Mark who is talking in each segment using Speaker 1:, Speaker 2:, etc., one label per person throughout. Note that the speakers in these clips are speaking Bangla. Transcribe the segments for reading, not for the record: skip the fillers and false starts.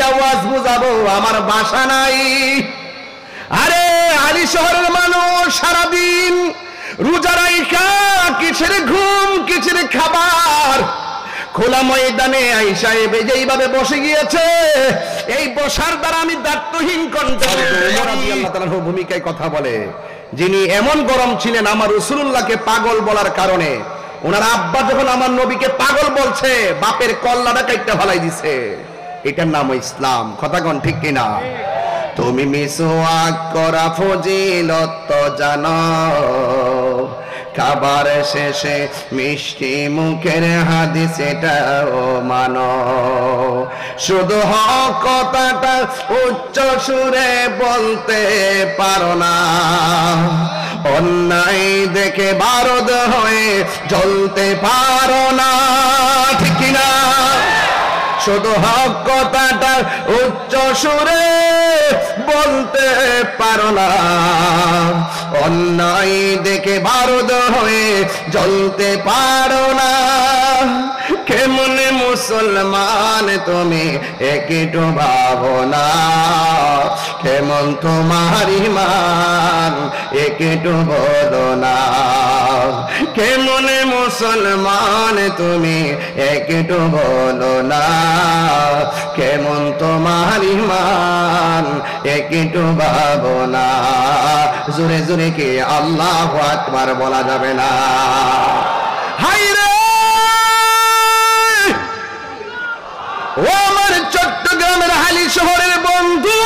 Speaker 1: দিয়া ওয়াজ বুঝাবো, আমার বাসা নাই। আরে আলী শহরের মানুষ সারাদিন রোজা রাইখা কিসের ঘুম কিসের খাবার, খোলা ময়দানে আয়েশা যেইভাবে বসে গিয়েছে, এই বসার দ্বারা আমি দায়িত্বহীন কণ্ঠে ওমর রাদিয়াল্লাহু তাআলার ভূমিকায় কথা বলে, যিনি এমন গরম ছিলেন আমার রাসূলুল্লাহকে পাগল বলার কারণে। ওনার আব্বা যখন আমার নবীকে পাগল বলছে, বাপের কল্লাটা কাইটটা ফেলাই দিছে। এটার নাম ইসলাম। কথা কোন ঠিক কিনা? তুমি মিসওয়াক করা ফজিলত তো জানো, খাবার শেষে মিষ্টি মুখের হাদিস এটাও মানো, শুধু হক কথাটা উচ্চ সুরে বলতে পারো না, অন্যায় দেখে বারদ হয়ে জ্বলতে পারো না, ঠিক কিনা? শুধু হক কথাটা উচ্চ সুরে বলতে পারো না, অন্যায় দেখে বারদ হয়ে জ্বলতে পারো না। কেমন মুসলমান তুমি একটু ভাবো না, কেমন তোমার ঈমান একটু বলো না, কেমন মুসলমান তুমি একটু বলো না, কেমন তোমার ঈমান একটু ভাবো না। জোরে জোরে কি আল্লাহু আকবার বলা যাবে না? হায়রে ও আমার চট্টগ্রামের হালি শহরের বন্ধু,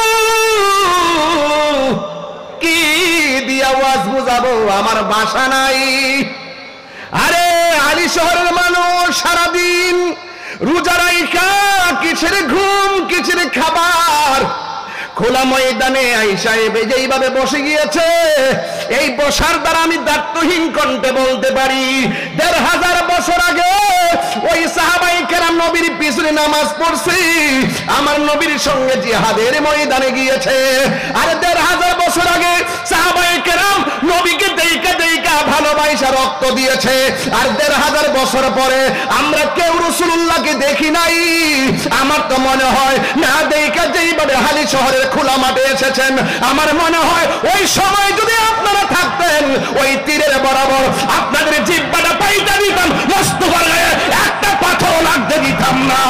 Speaker 1: কি দিয়া ওয়াজ বুঝাবো, আমার বাসা নাই। আরে হালি শহরের মানুষ সারাদিন রোজা রাইখা কিসের ঘুম কিসের খাবার, খোলা ময়দানে আয়েশা যেইভাবে বসে গিয়েছে, এই বসার দ্বারা আমি দায়িত্বহীন কণ্ঠে বলতে পারি, ১৫০০ বছর আগে ওই সাহাবায়ে কেরাম নবীর পিছনে নামাজ পড়ছে, আমার নবীর সঙ্গে জিহাদের ময়দানে গিয়েছে। আর ১৫০০ বছর আগে সাহাবায়ে কেরাম নবীকে দেইকা দেইকা ভালোবাসা রক্ত দিয়েছে। আর ১৫০০ বছর পরে আমরা কেউ রাসূলুল্লাহকে দেখি নাই। আমার তো মনে হয় না দেইকা যেইভাবে হালি শহরের খোলা মাঠে এসেছেন, আমার মনে হয় ওই সময় যদি আপনারা থাকতেন, ওই তীরের বরাবর আপনাদের জিহ্বাটা পাইতে দিতাম, মোস্তফার গায়ে একটা পাথর লাগতে দিতাম না।